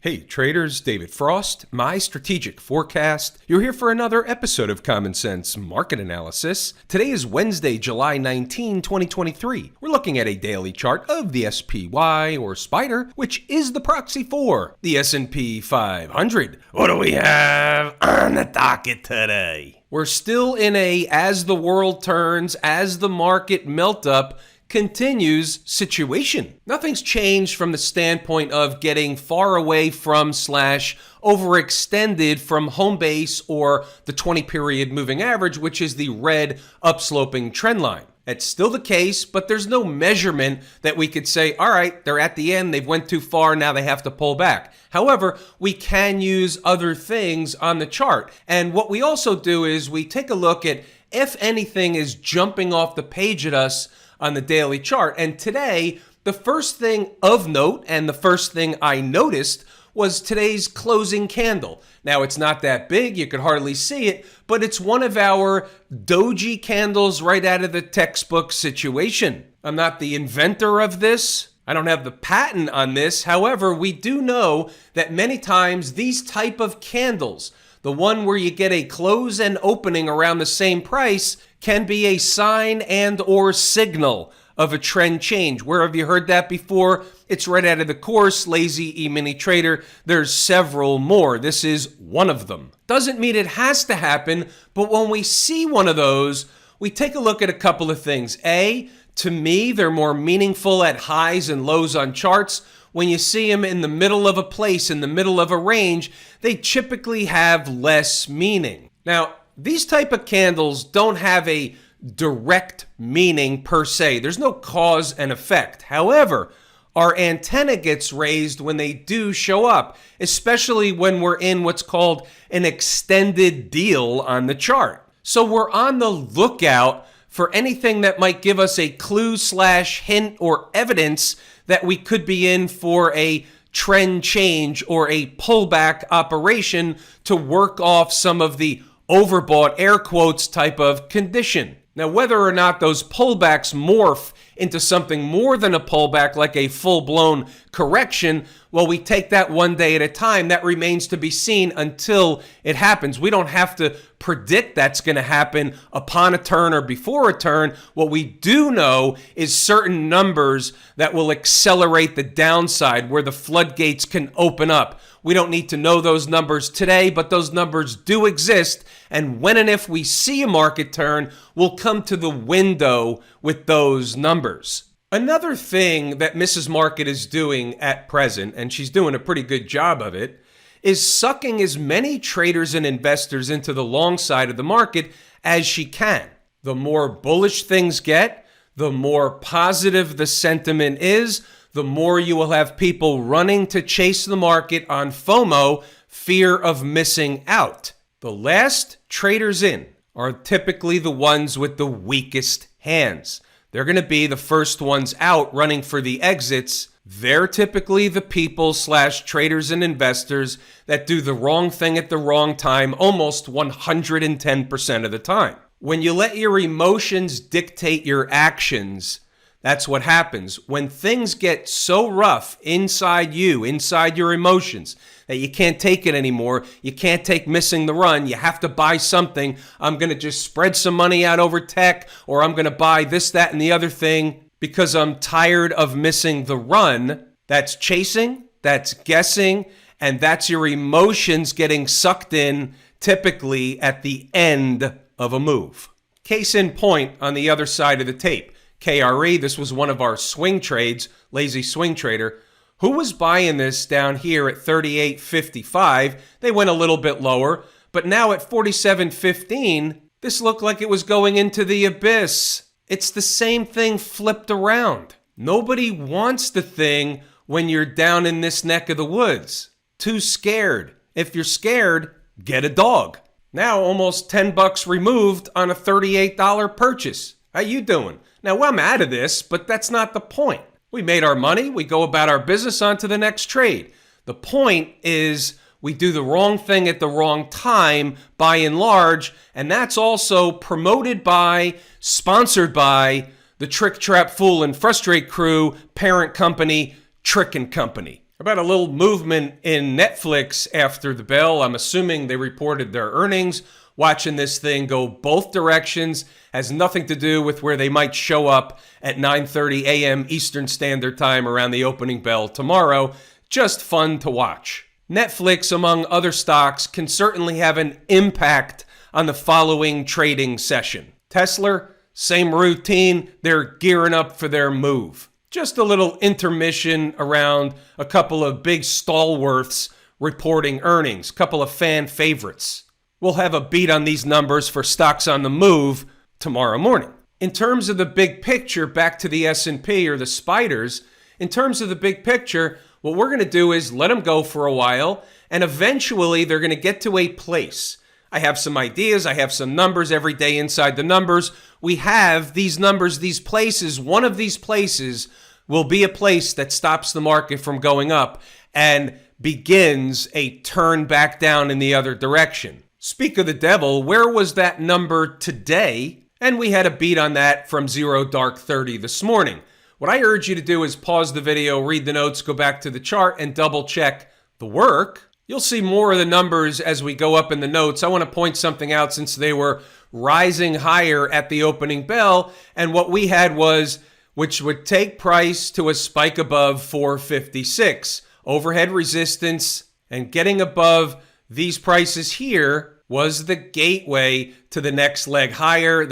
Hey traders, David Frost, my strategic forecast. You're here for another episode of Common Sense Market Analysis. Today is Wednesday, July 19, 2023. We're looking at a daily chart of the SPY or Spider, which is the proxy for the S&P 500. What do we have on the docket today? We're still in a as the world turns, as the market melt up, continues situation. Nothing's changed from the standpoint of getting far away from / overextended from home base or the 20-period moving average, which is the red upsloping trend line. That's still the case, but there's no measurement that we could say, all right, they're at the end, they've went too far, now they have to pull back. However, we can use other things on the chart. And what we also do is we take a look at if anything is jumping off the page at us on the daily chart. And today, the first thing of note and the first thing I noticed was today's closing candle. Now, it's not that big, you could hardly see it, but it's one of our doji candles right out of the textbook situation. I'm not the inventor of this. I don't have the patent on this. However, we do know that many times these type of candles, the one where you get a close and opening around the same price, can be a sign and or signal of a trend change. Where have you heard that before? It's right out of the course, Lazy E-mini Trader. There's several more. This is one of them. Doesn't mean it has to happen, but when we see one of those, we take a look at a couple of things. A, to me, they're more meaningful at highs and lows on charts. When you see them in the middle of a place, in the middle of a range, they typically have less meaning. Now, these type of candles don't have a direct meaning per se. There's no cause and effect. However, our antenna gets raised when they do show up, especially when we're in what's called an extended deal on the chart. So we're on the lookout for anything that might give us a clue / hint or evidence that we could be in for a trend change or a pullback operation to work off some of the overbought air quotes type of condition. Now, whether or not those pullbacks morph into something more than a pullback, like a full-blown correction, well, we take that one day at a time. That remains to be seen until it happens. We don't have to predict that's going to happen upon a turn or before a turn. What we do know is certain numbers that will accelerate the downside, where the floodgates can open up. We don't need to know those numbers today, but those numbers do exist. And when and if we see a market turn, we'll come to the window with those numbers. Another thing that Mrs. Market is doing at present, and she's doing a pretty good job of it, is sucking as many traders and investors into the long side of the market as she can. The more bullish things get, the more positive the sentiment is, the more you will have people running to chase the market on FOMO, fear of missing out. The last traders in are typically the ones with the weakest hands. They're going to be the first ones out running for the exits. They're typically the people / traders and investors that do the wrong thing at the wrong time almost 110% of the time. When you let your emotions dictate your actions, that's what happens. When things get so rough inside you, inside your emotions, that you can't take it anymore, you can't take missing the run, you have to buy something. I'm going to just spread some money out over tech, or I'm going to buy this, that, and the other thing because I'm tired of missing the run. That's chasing, that's guessing, and that's your emotions getting sucked in typically at the end of a move. Case in point on the other side of the tape. KRE, this was one of our swing trades, Lazy Swing Trader. Who was buying this down here at 38.55? They went a little bit lower, but now at 47.15, this looked like it was going into the abyss. It's the same thing flipped around. Nobody wants the thing when you're down in this neck of the woods. Too scared. If you're scared, get a dog. Now almost $10 removed on a $38 purchase. How you doing? Now, I'm out of this, but that's not the point. We made our money. We go about our business on to the next trade. The point is we do the wrong thing at the wrong time, by and large, and that's also promoted by, sponsored by the Trick, Trap, Fool, and Frustrate crew, parent company, Trick & Company. About a little movement in Netflix after the bell. I'm assuming they reported their earnings. Watching this thing go both directions has nothing to do with where they might show up at 9:30 a.m. Eastern Standard Time around the opening bell tomorrow. Just fun to watch. Netflix, among other stocks, can certainly have an impact on the following trading session. Tesla, same routine. They're gearing up for their move. Just a little intermission around a couple of big stalwarts reporting earnings, a couple of fan favorites. We'll have a beat on these numbers for stocks on the move tomorrow morning. In terms of the big picture, back to the S&P or the spiders, in terms of the big picture, what we're going to do is let them go for a while, and eventually they're going to get to a place. I have some ideas. I have some numbers every day inside the numbers. We have these numbers, these places. One of these places will be a place that stops the market from going up and begins a turn back down in the other direction. Speak of the devil, where was that number today? And we had a beat on that from 0 dark 30 this morning. What I urge you to do is pause the video, read the notes, go back to the chart, and double check the work. You'll see more of the numbers as we go up in the notes. I want to point something out since they were rising higher at the opening bell, and what we had was, which would take price to a spike above 456. Overhead resistance and getting above these prices here was the gateway to the next leg higher,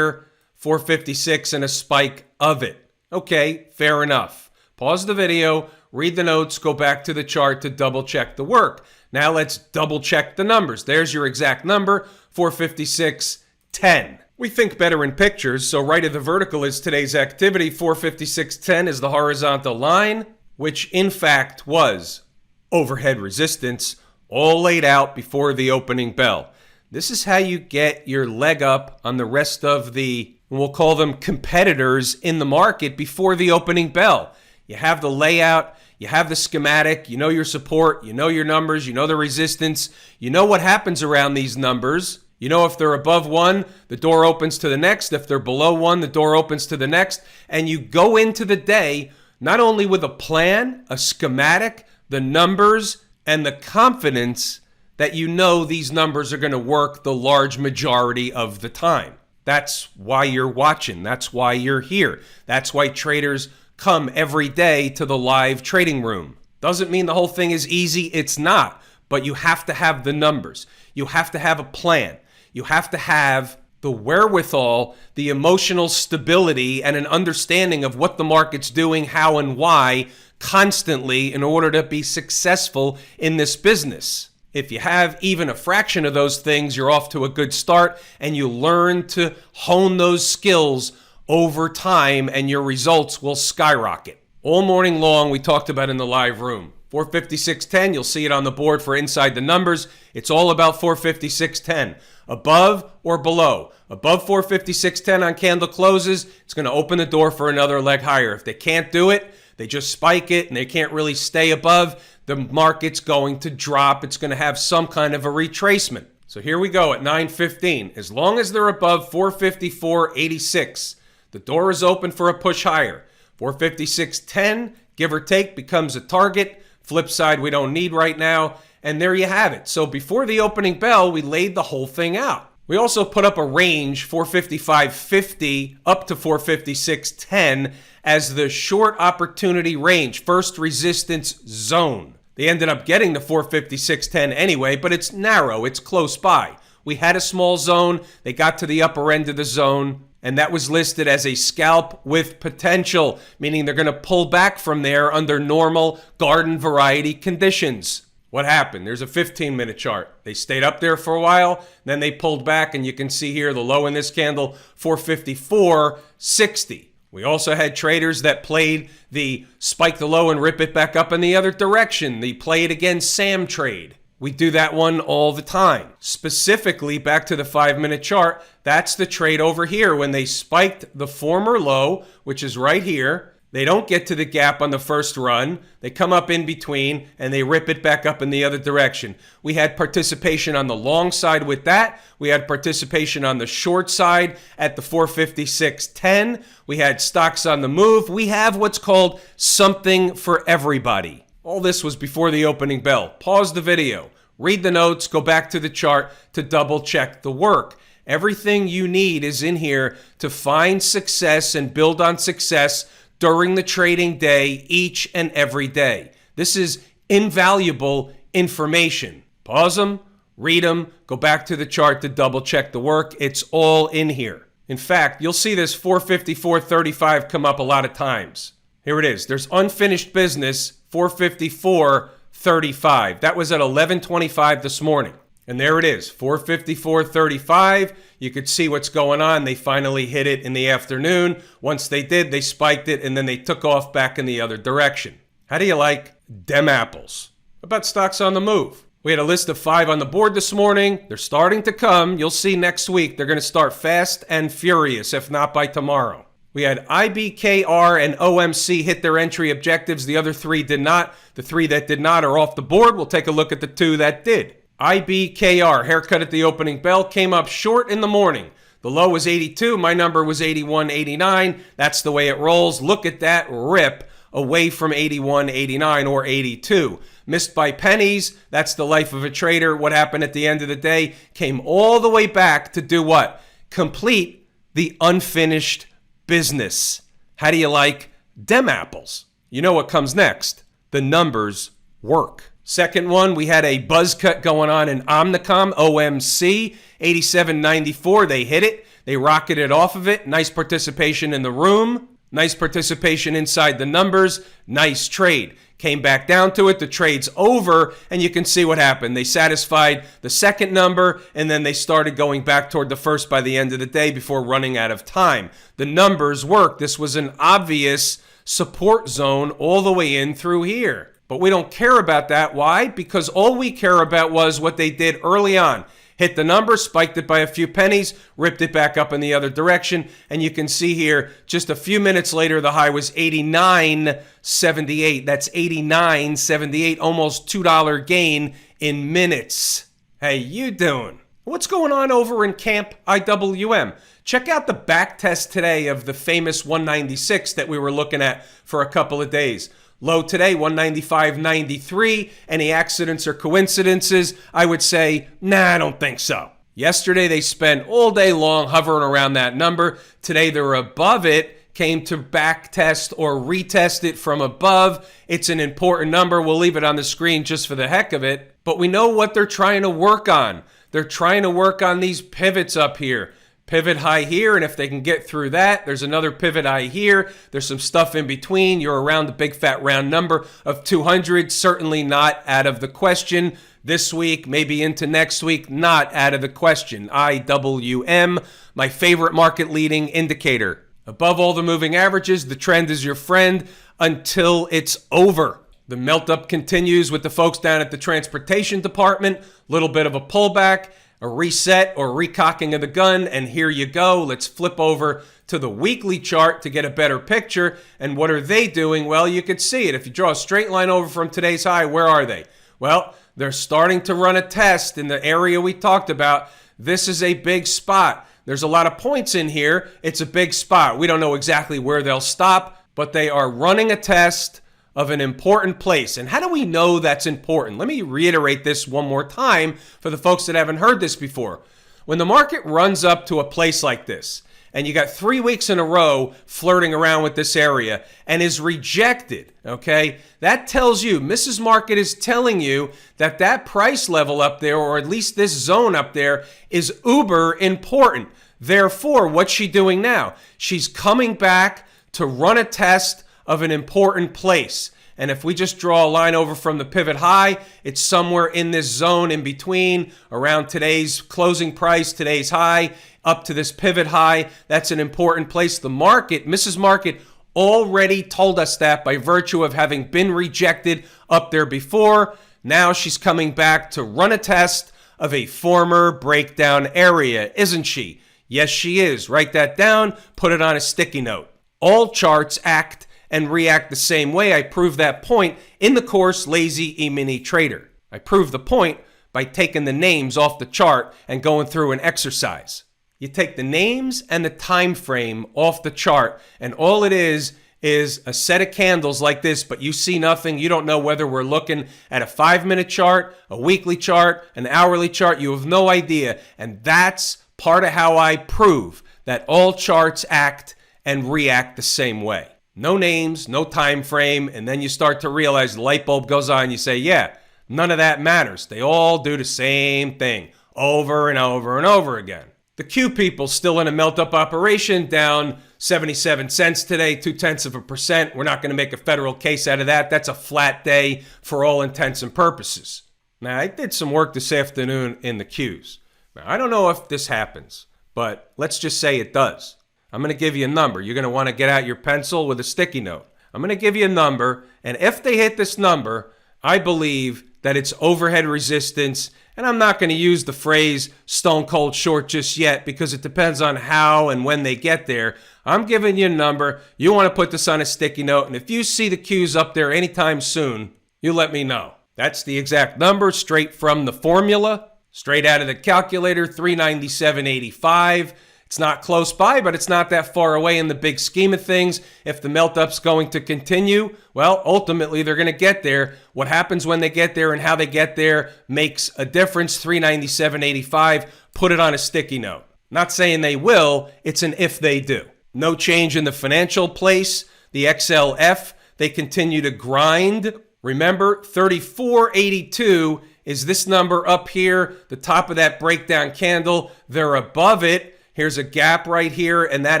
456 and a spike of it. Okay, fair enough. Pause the video, read the notes, go back to the chart to double check the work. Now let's double check the numbers. There's your exact number, 456.10. We think better in pictures, so right of the vertical is today's activity. 456.10 is the horizontal line, which in fact was overhead resistance, all laid out before the opening bell. This is how you get your leg up on the rest of the, we'll call them competitors in the market before the opening bell. You have the layout, you have the schematic, you know your support, you know your numbers, you know the resistance, you know what happens around these numbers. You know if they're above one, the door opens to the next. If they're below one, the door opens to the next. And you go into the day not only with a plan, a schematic, the numbers, and the confidence that you know these numbers are going to work the large majority of the time. That's why you're watching. That's why you're here. That's why traders come every day to the live trading room. Doesn't mean the whole thing is easy. It's not. But you have to have the numbers. You have to have a plan. You have to have the wherewithal, the emotional stability, and an understanding of what the market's doing, how and why, constantly in order to be successful in this business. If you have even a fraction of those things, you're off to a good start, and you learn to hone those skills over time, and your results will skyrocket. All morning long, we talked about in the live room. 456.10, you'll see it on the board for inside the numbers. It's all about 456.10. Above or below. Above 456.10 on candle closes, it's going to open the door for another leg higher. If they can't do it, they just spike it and they can't really stay above, the market's going to drop. It's going to have some kind of a retracement. So here we go at 9:15. As long as they're above 454.86, the door is open for a push higher. 456.10, give or take, becomes a target. Flip side we don't need right now. And there you have it. So before the opening bell, we laid the whole thing out. We also put up a range, 455.50 up to 456.10, as the short opportunity range, first resistance zone. They ended up getting the 456.10 anyway, but it's narrow, it's close by. We had a small zone, they got to the upper end of the zone, and that was listed as a scalp with potential, meaning they're going to pull back from there under normal garden variety conditions. What happened? There's a 15-minute chart. They stayed up there for a while, then they pulled back, and you can see here the low in this candle, 454.60. We also had traders that played the spike the low and rip it back up in the other direction. They played against Sam trade. We do that one all the time. Specifically, back to the 5-minute chart, that's the trade over here when they spiked the former low, which is right here. They don't get to the gap on the first run. They come up in between and they rip it back up in the other direction. We had participation on the long side with that. We had participation on the short side at the 456.10. We had stocks on the move. We have what's called something for everybody. All this was before the opening bell. Pause the video, read the notes, go back to the chart to double check the work. Everything you need is in here to find success and build on success during the trading day, each and every day. This is invaluable information. Pause them, read them, go back to the chart to double check the work. It's all in here. In fact, you'll see this 454.35 come up a lot of times. Here it is. There's unfinished business, 454.35. That was at 11:25 this morning. And there it is, 454.35. You could see what's going on. They finally hit it in the afternoon. Once they did, they spiked it, and then they took off back in the other direction. How do you like dem apples? What about stocks on the move? We had a list of 5 on the board this morning. They're starting to come. You'll see next week. They're going to start fast and furious, if not by tomorrow. We had IBKR and OMC hit their entry objectives. The other 3 did not. The 3 that did not are off the board. We'll take a look at the 2 that did. IBKR, haircut at the opening bell, came up short in the morning. The low was 82. My number was 81.89. That's the way it rolls. Look at that rip away from 81.89 or 82. Missed by pennies. That's the life of a trader. What happened at the end of the day came all the way back to do what? Complete the unfinished business. How do you like dem apples? You know what comes next. The numbers work. Second one, we had a buzz cut going on in Omnicom, OMC, 87.94. They hit it. They rocketed off of it. Nice participation in the room. Nice participation inside the numbers. Nice trade. Came back down to it. The trade's over, and you can see what happened. They satisfied the second number, and then they started going back toward the first by the end of the day before running out of time. The numbers work. This was an obvious support zone all the way in through here. But we don't care about that. Why? Because all we care about was what they did early on. Hit the number, spiked it by a few pennies, ripped it back up in the other direction. And you can see here, just a few minutes later, the high was 89.78. That's 89.78, almost $2 gain in minutes. How you doing? What's going on over in Camp IWM? Check out the back test today of the famous 196 that we were looking at for a couple of days. Low today, 195.93. Any accidents or coincidences? I would say, nah, I don't think so. Yesterday, they spent all day long hovering around that number. Today, they're above it, came to back test or retest it from above. It's an important number. We'll leave it on the screen just for the heck of it. But we know what they're trying to work on. They're trying to work on these pivots up here. Pivot high here, and if they can get through that, there's another pivot high here. There's some stuff in between. You're around the big fat round number of 200. Certainly not out of the question. This week, maybe into next week, not out of the question. IWM, my favorite market leading indicator. Above all the moving averages, the trend is your friend until it's over. The melt up continues with the folks down at the transportation department. Little bit of a pullback. A reset or recocking of the gun, and here you go. Let's flip over to the weekly chart to get a better picture. And what are they doing? Well, you could see it. If you draw a straight line over from today's high, where are they? Well, they're starting to run a test in the area we talked about. This is a big spot. There's a lot of points in here. It's a big spot. We don't know exactly where they'll stop, but they are running a test of an important place. And how do we know that's important? Let me reiterate this one more time for the folks that haven't heard this before. When the market runs up to a place like this, and you got 3 weeks in a row flirting around with this area and is rejected, okay, that tells you, Mrs. Market is telling you that that price level up there, or at least this zone up there, is uber important. Therefore, what's she doing now? She's coming back to run a test of an important place. And if we just draw a line over from the pivot high, it's somewhere in this zone in between, around today's closing price, today's high, up to this pivot high. That's an important place. The market, Mrs. Market, already told us that by virtue of having been rejected up there before. Now she's coming back to run a test of a former breakdown area, isn't she? Yes, she is. Write that down, put it on a sticky note. All charts act and react the same way. I prove that point in the course Lazy E-mini Trader. I prove the point by taking the names off the chart and going through an exercise. You take the names and the time frame off the chart, and all it is a set of candles like this, but you see nothing. You don't know whether we're looking at a 5-minute chart, a weekly chart, an hourly chart. You have no idea. And that's part of how I prove that all charts act and react the same way. No names, no time frame, and then you start to realize the light bulb goes on. You say, yeah, none of that matters. They all do the same thing over and over and over again. The Q people still in a melt-up operation, down 77 cents today, 0.2%. We're not going to make a federal case out of that. That's a flat day for all intents and purposes. Now, I did some work this afternoon in the Qs. Now, I don't know if this happens, but let's just say it does. I'm going to give you a number. You're going to want to get out your pencil with a sticky note. I'm going to give you a number, and if they hit this number, I believe that it's overhead resistance. And I'm not going to use the phrase stone cold short just yet because it depends on how and when they get there. I'm giving you a number. You want to put this on a sticky note. And if you see the Qs up there anytime soon, you let me know. That's the exact number straight from the formula, straight out of the calculator, 397.85. It's not close by, but it's not that far away in the big scheme of things. If the melt-up's going to continue, well, ultimately they're going to get there. What happens when they get there and how they get there makes a difference. 397.85, put it on a sticky note. Not saying they will, it's an if they do. No change in the financial place. The XLF, they continue to grind. Remember, 34.82 is this number up here, the top of that breakdown candle. They're above it. Here's a gap right here, and that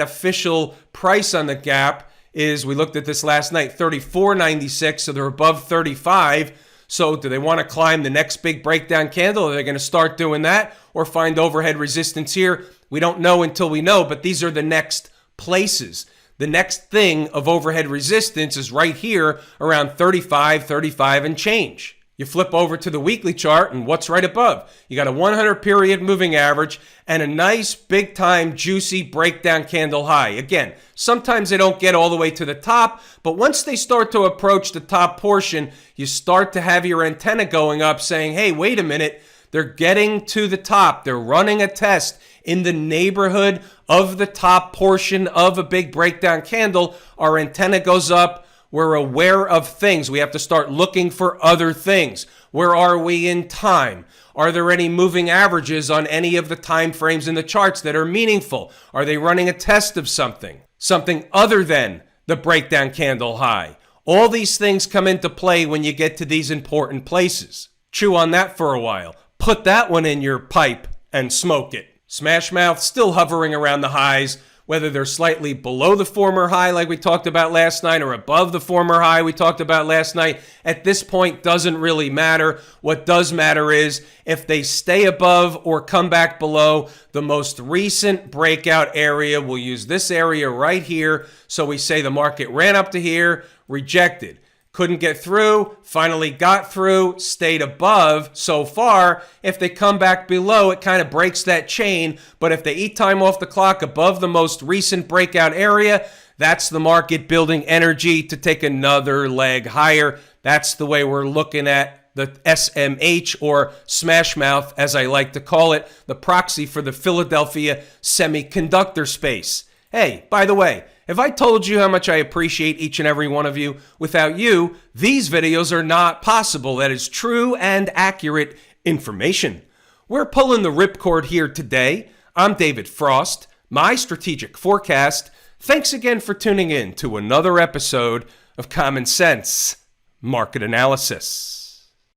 official price on the gap is, we looked at this last night, 34.96, so they're above 35. So do they want to climb the next big breakdown candle? Are they going to start doing that or find overhead resistance here? We don't know until we know, but these are the next places. The next thing of overhead resistance is right here around 35 and change. You flip over to the weekly chart, and what's right above? You got a 100-period moving average and a nice, big-time, juicy breakdown candle high. Again, sometimes they don't get all the way to the top, but once they start to approach the top portion, you start to have your antenna going up saying, hey, wait a minute, they're getting to the top. They're running a test in the neighborhood of the top portion of a big breakdown candle. Our antenna goes up. We're aware of things. We have to start looking for other things. Where are we in time? Are there any moving averages on any of the time frames in the charts that are meaningful? Are they running a test of something? Something other than the breakdown candle high? All these things come into play when you get to these important places. Chew on that for a while. Put that one in your pipe and smoke it. Smash Mouth still hovering around the highs, whether they're slightly below the former high like we talked about last night or above the former high we talked about last night, at this point doesn't really matter. What does matter is if they stay above or come back below the most recent breakout area. We'll use this area right here. So we say the market ran up to here, rejected. Couldn't get through, finally got through, stayed above so far. If they come back below, it kind of breaks that chain. But if they eat time off the clock above the most recent breakout area, that's the market building energy to take another leg higher. That's the way we're looking at the SMH, or Smash Mouth, as I like to call it, the proxy for the Philadelphia semiconductor space. Hey, by the way, have I told you how much I appreciate each and every one of you? Without you, these videos are not possible. That is true and accurate information. We're pulling the ripcord here today. I'm David Frost, my strategic forecast. Thanks again for tuning in to another episode of Common Sense Market Analysis.